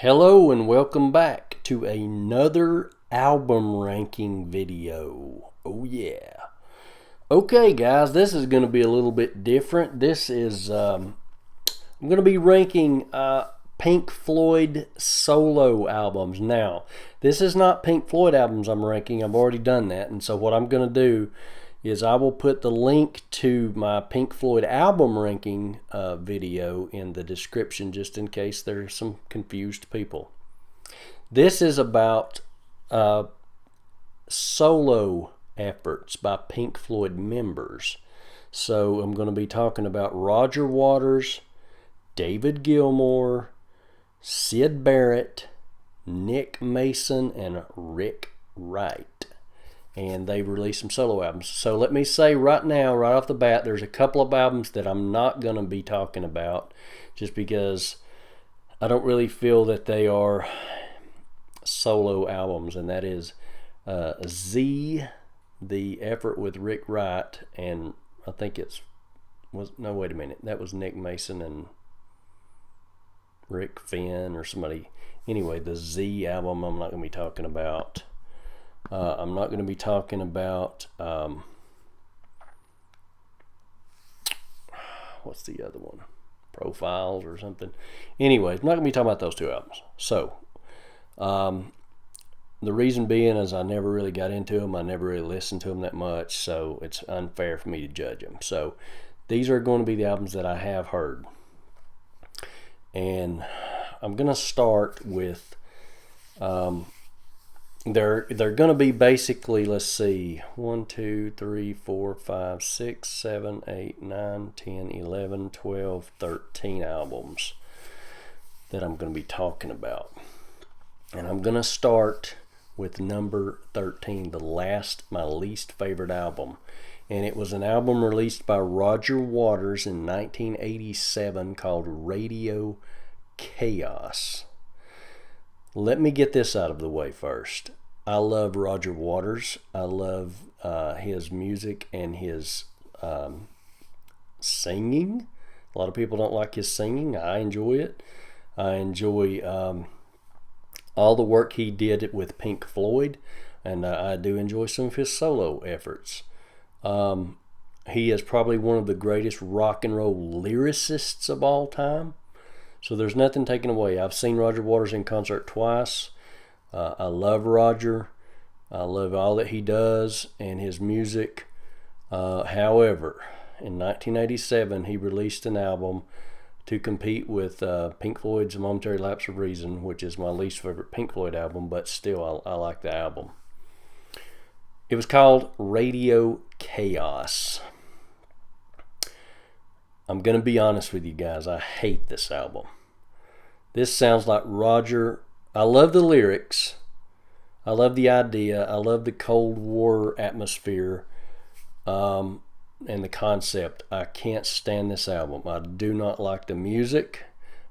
Hello and welcome back to another album ranking video. Oh yeah. Okay guys, this is going to be a little bit different. This is, I'm going to be ranking Pink Floyd solo albums. Now, this is not Pink Floyd albums I'm ranking. I've already done that. And so what I'm going to do is I will put the link to my Pink Floyd album ranking video in the description just in case there's some confused people. This is about solo efforts by Pink Floyd members. So I'm going to be talking about Roger Waters, David Gilmour, Syd Barrett, Nick Mason, and Rick Wright. And they released some solo albums. So let me say right now, right off the bat, there's a couple of albums that I'm not going to be talking about just because I don't really feel that they are solo albums. And that is Z, the effort with Rick Wright, and I think wait a minute, that was Nick Mason and Rick Finn or somebody. Anyway, the Z album I'm not going to be talking about. I'm not going to be talking about what's the other one? Profiles or something. Anyway, I'm not going to be talking about those two albums. So, the reason being is I never really got into them. I never really listened to them that much, so it's unfair for me to judge them. So, these are going to be the albums that I have heard. And I'm going to start with they're going to be basically, let's see, 1, 2, 3, 4, 5, 6, 7, 8, 9, 10, 11, 12, 13 albums that I'm going to be talking about. And I'm going to start with number 13, my least favorite album. And it was an album released by Roger Waters in 1987 called Radio Chaos. Let me get this out of the way first. I love Roger Waters. I love his music and his singing. A lot of people don't like his singing. I enjoy it. I enjoy all the work he did with Pink Floyd, and I do enjoy some of his solo efforts. He is probably one of the greatest rock and roll lyricists of all time. So there's nothing taken away. I've seen Roger Waters in concert twice. I love Roger. I love all that he does and his music. However, in 1987, he released an album to compete with Pink Floyd's Momentary Lapse of Reason, which is my least favorite Pink Floyd album, but still I like the album. It was called Radio Chaos. I'm going to be honest with you guys. I hate this album. This sounds like Roger. I love the lyrics. I love the idea. I love the Cold War atmosphere and the concept. I can't stand this album. I do not like the music.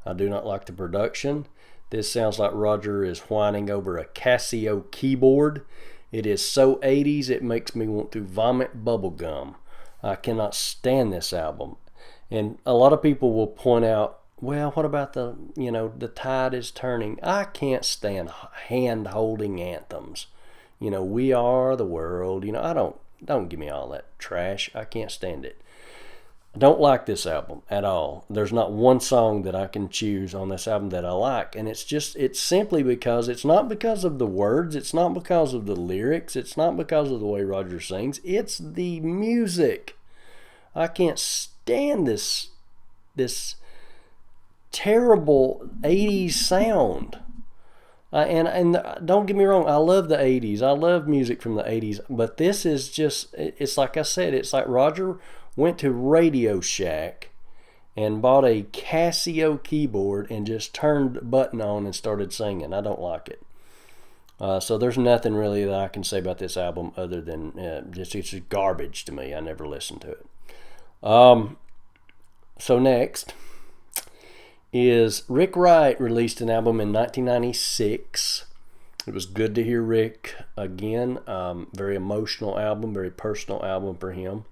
I do not like the production. This sounds like Roger is whining over a Casio keyboard. It is so 80s it makes me want to vomit bubblegum. I cannot stand this album. And a lot of people will point out, well, what about the tide is turning? I can't stand hand-holding anthems. We are the world. Don't give me all that trash. I can't stand it. I don't like this album at all. There's not one song that I can choose on this album that I like. And it's simply because it's not because of the words. It's not because of the lyrics. It's not because of the way Roger sings. It's the music. I can't stand this terrible 80s sound. And don't get me wrong, I love the 80s. I love music from the 80s, but this is just, it's like I said, it's like Roger went to Radio Shack and bought a Casio keyboard and just turned the button on and started singing. I don't like it. So there's nothing really that I can say about this album other than it's just garbage to me. I never listened to it. So next is Rick Wright released an album in 1996. It was good to hear Rick again. Very emotional album, very personal album for him.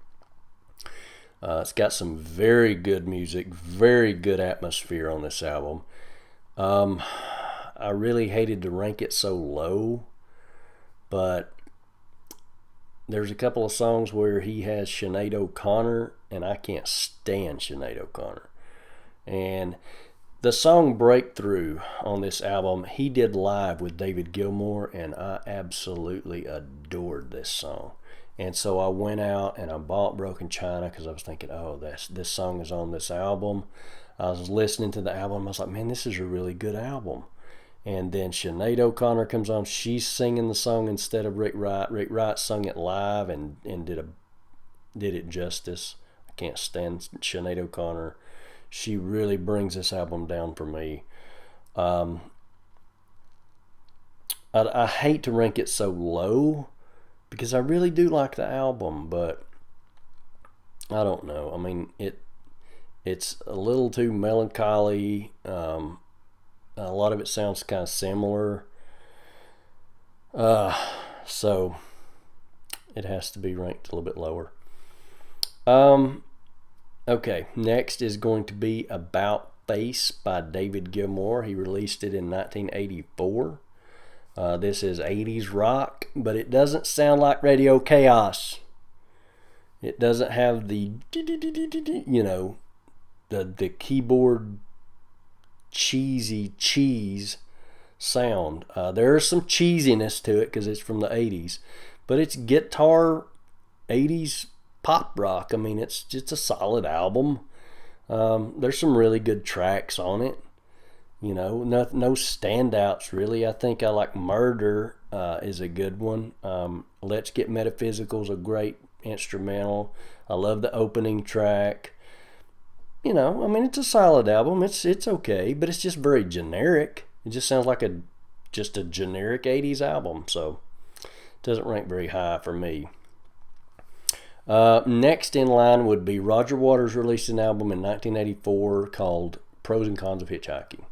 It's got some very good music, very good atmosphere on this album. I really hated to rank it so low, but there's a couple of songs where he has Sinead O'Connor, and I can't stand Sinead O'Connor. And the song Breakthrough on this album, he did live with David Gilmour, and I absolutely adored this song. And so I went out and I bought Broken China because I was thinking, oh, this song is on this album. I was listening to the album. I was like, man, this is a really good album. And then Sinead O'Connor comes on. She's singing the song instead of Rick Wright. Rick Wright sung it live and did it justice. I can't stand Sinead O'Connor. She really brings this album down for me. I hate to rank it so low because I really do like the album, but I don't know. I mean, it's a little too melancholy. A lot of it sounds kind of similar. So it has to be ranked a little bit lower. Okay, next is going to be About Face by David Gilmour. He released it in 1984. This is 80s rock, but it doesn't sound like Radio Chaos. It doesn't have the, the keyboard cheesy cheese sound. There's some cheesiness to it because it's from the 80s, but it's guitar 80s pop rock. I mean, it's just a solid album. There's some really good tracks on it. No standouts really. I think I like Murder is a good one. Let's Get Metaphysical is a great instrumental. I love the opening track. I mean, it's a solid album. It's okay, but it's just very generic. It just sounds like just a generic 80s album, so it doesn't rank very high for me. Next in line would be Roger Waters released an album in 1984 called Pros and Cons of Hitchhiking.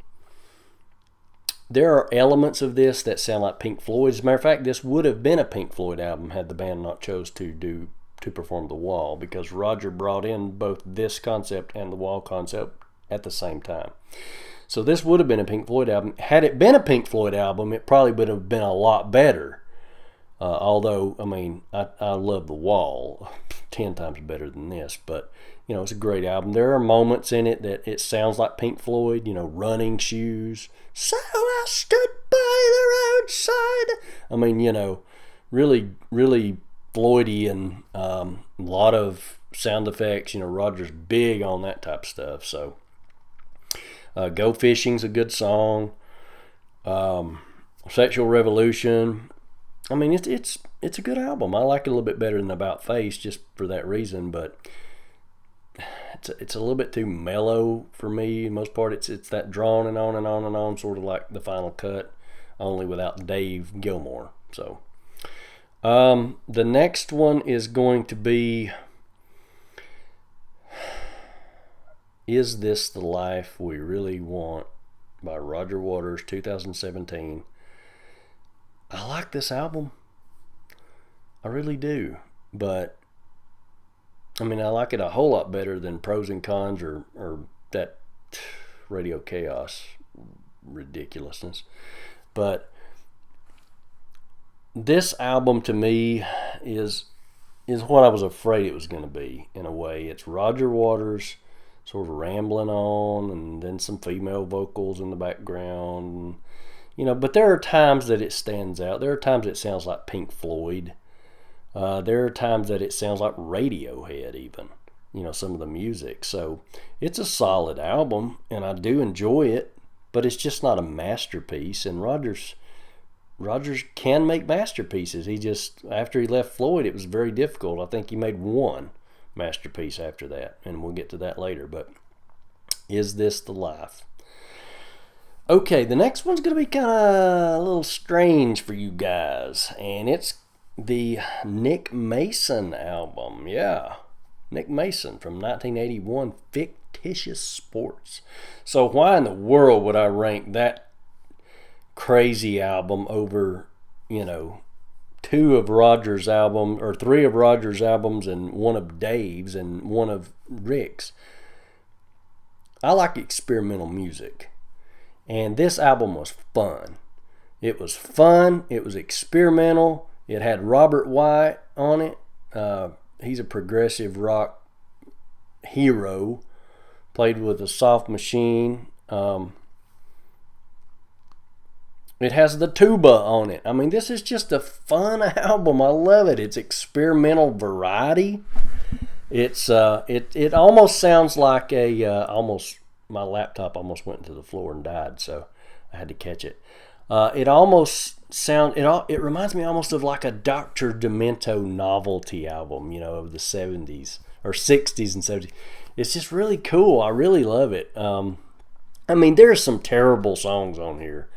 There are elements of this that sound like Pink Floyd. As a matter of fact, this would have been a Pink Floyd album had the band not chose to perform The Wall, because Roger brought in both this concept and the Wall concept at the same time. So this would have been a Pink Floyd album. Had it been a Pink Floyd album, it probably would have been a lot better. Although, I mean, I love The Wall 10 times better than this, but, it's a great album. There are moments in it that it sounds like Pink Floyd, Running Shoes. So I stood by the roadside. I mean, really, really Floydy, and a lot of sound effects. Roger's big on that type of stuff. So, Go Fishing's a good song. Sexual Revolution. I mean, it's a good album. I like it a little bit better than About Face just for that reason, but it's a little bit too mellow for me. In most part, it's that drawn and on and on and on, sort of like the Final Cut, only without Dave Gilmour. So, the next one is going to be Is This the Life We Really Want by Roger Waters, 2017. I like this album. I really do. But, I mean, I like it a whole lot better than Pros and Cons or that Radio Chaos ridiculousness. But this album to me is what I was afraid it was going to be, in a way. It's Roger Waters sort of rambling on, and then some female vocals in the background. But there are times that it stands out. There are times it sounds like Pink Floyd. There are times that it sounds like Radiohead even, some of the music. So it's a solid album, and I do enjoy it, but it's just not a masterpiece. And Rogers can make masterpieces. He just, after he left Floyd, it was very difficult. I think he made one masterpiece after that, and we'll get to that later. But Is This the Life? Okay, the next one's going to be kind of a little strange for you guys, and it's the Nick Mason album. Yeah, Nick Mason from 1981, Fictitious Sports. So why in the world would I rank that crazy album over, two of Roger's albums, or three of Roger's albums, and one of Dave's and one of Rick's? I like experimental music. And this album was fun. It was fun. It was experimental. It had Robert Wright on it. He's a progressive rock hero. Played with a Soft Machine. It has the tuba on it. I mean, this is just a fun album. I love it. It's experimental variety. It almost sounds like my laptop almost went into the floor and died, so I had to catch it. It reminds me almost of like a Dr. Demento novelty album, of the 70s or 60s and 70s. It's just really cool. I really love it. I mean, there's some terrible songs on here.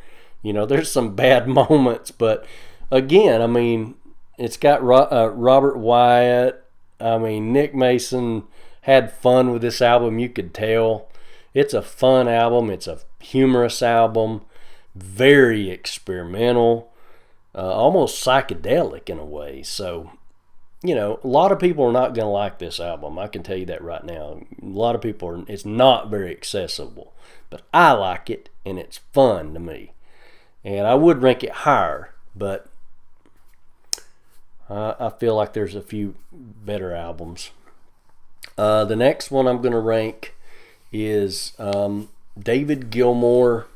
There's some bad moments, but again, I mean, it's got Robert Wyatt. I mean, Nick Mason had fun with this album. You could tell. It's a fun album. It's a humorous album. Very experimental. Almost psychedelic in a way. So, a lot of people are not going to like this album. I can tell you that right now. A lot of people it's not very accessible. But I like it, and it's fun to me. And I would rank it higher, but I feel like there's a few better albums. The next one I'm going to rank is David Gilmour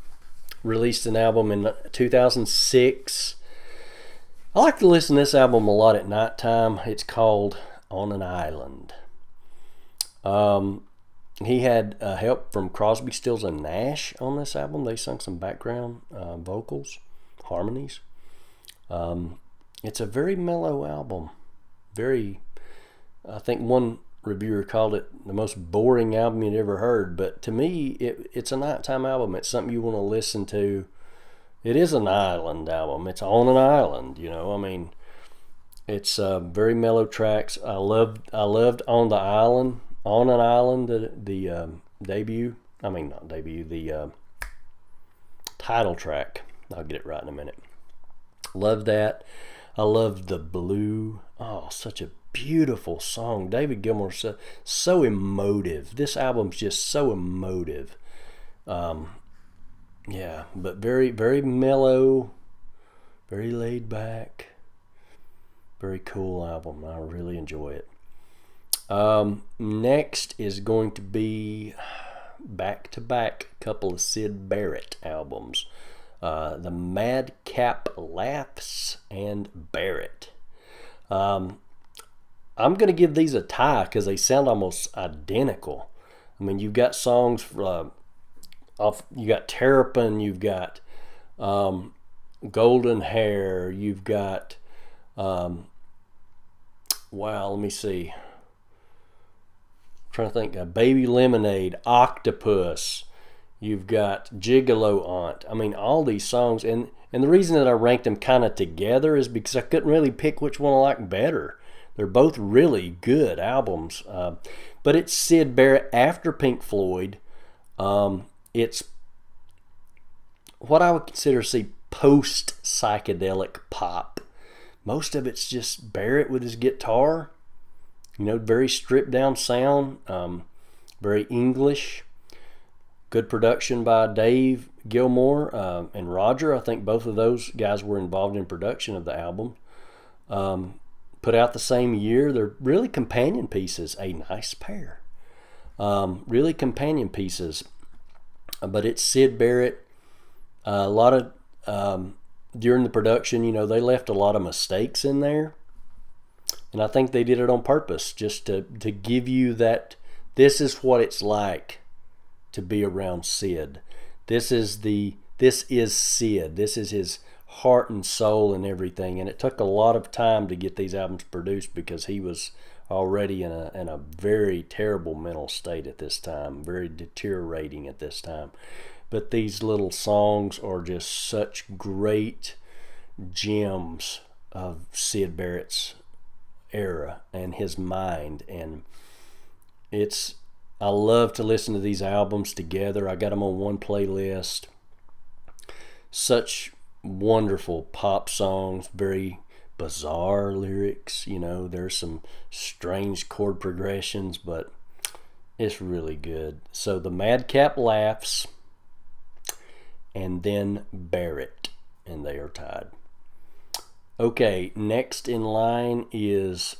released an album in 2006. I like to listen to this album a lot at nighttime. It's called On an Island. He had help from Crosby, Stills, and Nash on this album. They sung some background vocals, harmonies. It's a very mellow album. I think one reviewer called it the most boring album you'd ever heard. But to me, it's a nighttime album. It's something you want to listen to. It is an island album. It's on an island, I mean, it's very mellow tracks. I loved On the Island. On an Island, the debut. I mean, not debut. The title track. I'll get it right in a minute. Love that. I love The Blue. Oh, such a beautiful song. David Gilmour so emotive. This album's just so emotive. Yeah, but very, very mellow, very laid back, very cool album. I really enjoy it. Next is going to be back-to-back couple of Syd Barrett albums. The Madcap Laughs and Barrett. I'm going to give these a tie because they sound almost identical. I mean, you've got songs you got Terrapin, you've got Golden Hair, you've got let me see. Trying to think, Baby Lemonade, Octopus, you've got Gigolo Aunt. I mean, all these songs, and the reason that I ranked them kind of together is because I couldn't really pick which one I like better. They're both really good albums, but it's Syd Barrett after Pink Floyd. It's what I would consider post psychedelic pop. Most of it's just Barrett with his guitar. Very stripped down sound, very English. Good production by Dave Gilmour and Roger. I think both of those guys were involved in production of the album. Put out the same year. They're really companion pieces. A nice pair. Really companion pieces. But it's Syd Barrett. A lot of, during the production, they left a lot of mistakes in there. And I think they did it on purpose, just to give you that this is what it's like to be around Syd. This is Syd. This is his heart and soul and everything. And it took a lot of time to get these albums produced because he was already in a very terrible mental state at this time, very deteriorating at this time. But these little songs are just such great gems of Syd Barrett's era and his mind, and I love to listen to these albums together. I got them on one playlist. Such wonderful pop songs, very bizarre lyrics. There's some strange chord progressions, but it's really good. So the Madcap Laughs and then Bear It, and they are tied. Okay, next in line is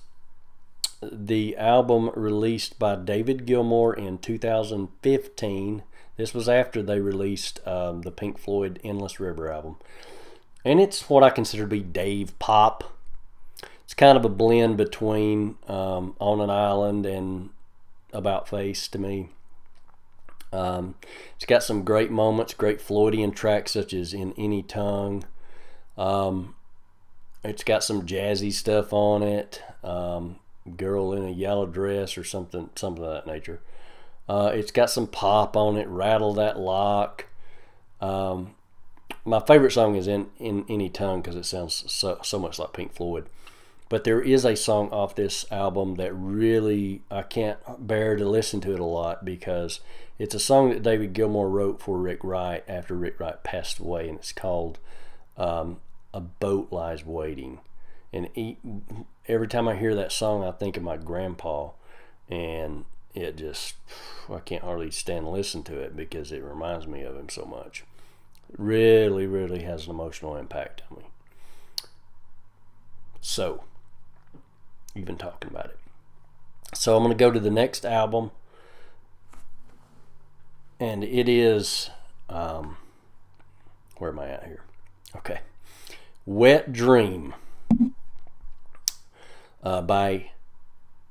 the album released by David Gilmour in 2015. This was after they released the Pink Floyd Endless River album. And it's what I consider to be Dave pop. It's kind of a blend between On an Island and About Face to me. It's got some great moments, great Floydian tracks such as In Any Tongue. It's got some jazzy stuff on it. Girl in a Yellow Dress or something of that nature. It's got some pop on it, Rattle That Lock. My favorite song is In Any Tongue because it sounds so much like Pink Floyd. But there is a song off this album that really, I can't bear to listen to it a lot because it's a song that David Gilmour wrote for Rick Wright after Rick Wright passed away, and it's called A Boat Lies Waiting. And every time I hear that song, I think of my grandpa, and it just, I can't hardly stand to listen to it because it reminds me of him so much. It really, really has an emotional impact on me. So, even talking about it. So I'm going to go to the next album, and it is, where am I at here? Okay. Wet Dream by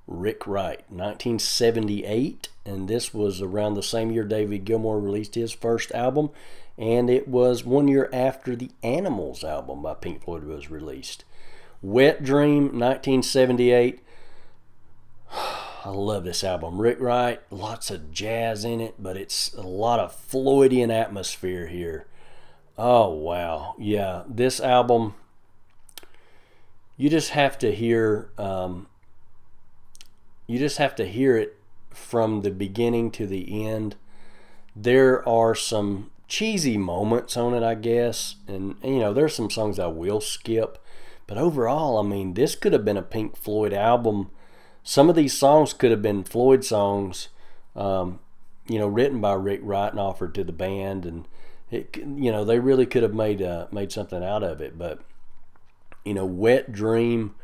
Rick Wright, 1978, and this was around the same year David Gilmour released his first album, and it was 1 year after the Animals album by Pink Floyd was released. Wet Dream, 1978. I love this album. Rick Wright, lots of jazz in it, but it's a lot of Floydian atmosphere here. Oh, wow. Yeah, this album, you just have to hear it from the beginning to the end. There are some cheesy moments on it, I guess, and you know, there's some songs I will skip, but overall, I mean, this could have been a Pink Floyd album. Some of these songs could have been Floyd songs, written by Rick Wright and offered to the band, and they really could have made something out of it. But Wet Dream,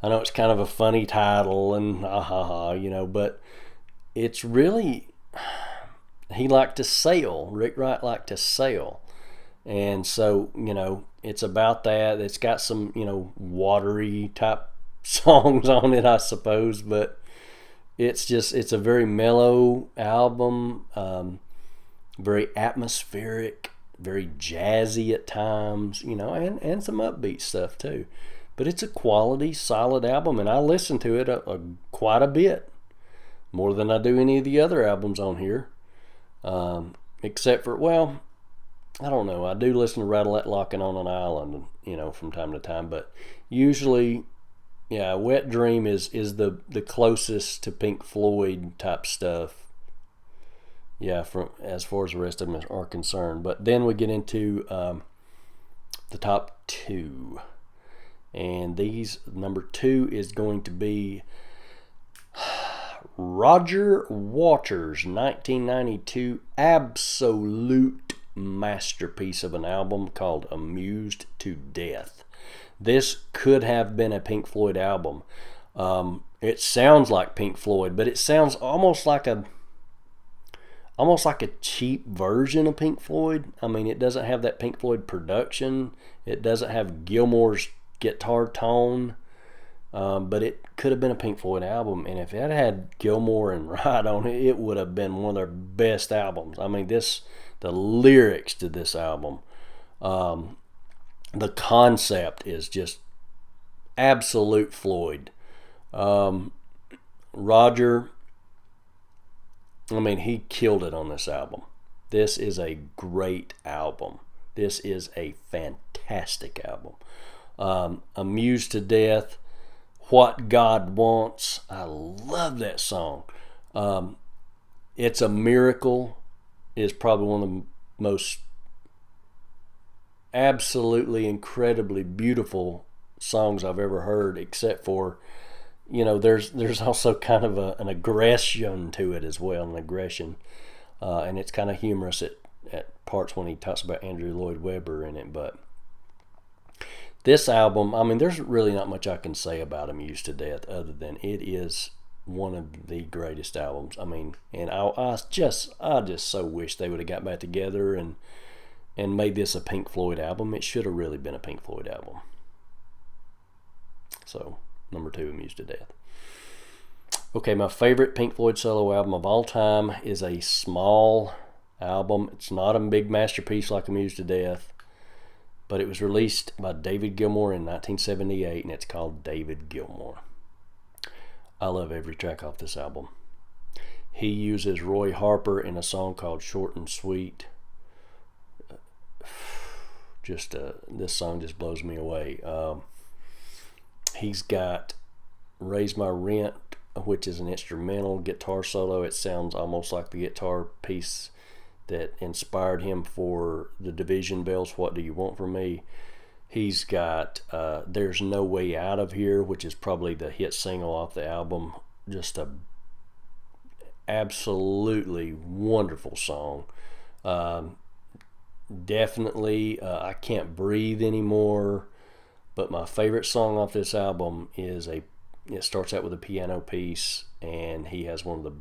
I know it's kind of a funny title and but it's really, he liked to sail. Rick Wright liked to sail, and so it's about that. It's got some watery type songs on it, I suppose, but it's a very mellow album, very atmospheric, very jazzy at times, and some upbeat stuff too. But it's a quality, solid album, and I listen to it quite a bit, more than I do any of the other albums on here, except for, well, I don't know, I do listen to Rattle That Lock and On an Island, from time to time, but usually, yeah, Wet Dream is the closest to Pink Floyd type stuff, yeah, from as far as the rest of them are concerned. But then we get into the top two, and number 2 is going to be Roger Waters' 1992 absolute masterpiece of an album called Amused to Death. This could have been a Pink Floyd album. It sounds like Pink Floyd, but it sounds almost like a cheap version of Pink Floyd. I mean, it doesn't have that Pink Floyd production. It doesn't have Gilmour's guitar tone. But it could have been a Pink Floyd album, and if it had Gilmour and Wright on it, it would have been one of their best albums. I mean, the lyrics to this album, the concept is just absolute Floyd. Roger, I mean, he killed it on this album. This is a great album. This is a fantastic album. Amused to Death, What God Wants, I love that song. It's a Miracle is probably one of the most absolutely incredibly beautiful songs I've ever heard, except for there's also kind of an aggression to it as well, an aggression, and it's kind of humorous at parts when he talks about Andrew Lloyd Webber in it. But this album, I mean, there's really not much I can say about Amused to Death other than it is one of the greatest albums. I mean, and I just so wish they would have got back together and made this a Pink Floyd album. It should have really been a Pink Floyd album. So, number 2, Amused to Death. Okay, my favorite Pink Floyd solo album of all time is a small album. It's not a big masterpiece like Amused to Death, but it was released by David Gilmour in 1978, and it's called David Gilmour. I love every track off this album. He uses Roy Harper in a song called Short and Sweet. This song just blows me away. He's got Raise My Rent, which is an instrumental guitar solo. It sounds almost like the guitar piece that inspired him for the Division Bells, What Do You Want From Me? He's got There's No Way Out of Here, which is probably the hit single off the album. Just a absolutely wonderful song. Definitely I Can't Breathe Anymore. But my favorite song off this album is it starts out with a piano piece, and he has one of the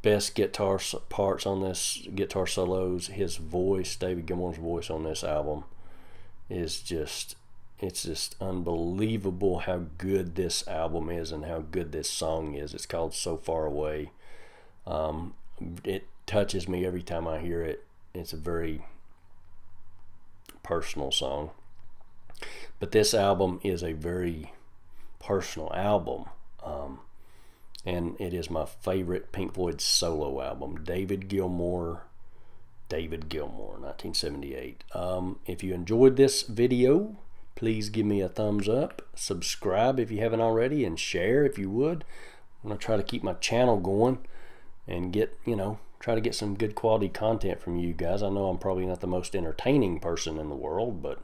best guitar parts on this, guitar solos. His voice, David Gilmour's voice on this album is just unbelievable how good this album is and how good this song is. It's called So Far Away. It touches me every time I hear it. It's a very personal song, but this album is a very personal album, and it is my favorite Pink Floyd solo album. David Gilmour, 1978. If you enjoyed this video, please give me a thumbs up, subscribe if you haven't already, and share if you would. I'm going to try to keep my channel going and try to get some good quality content from you guys. I know I'm probably not the most entertaining person in the world, but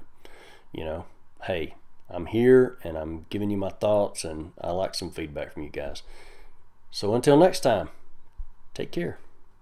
hey, I'm here and I'm giving you my thoughts, and I like some feedback from you guys. So until next time, take care.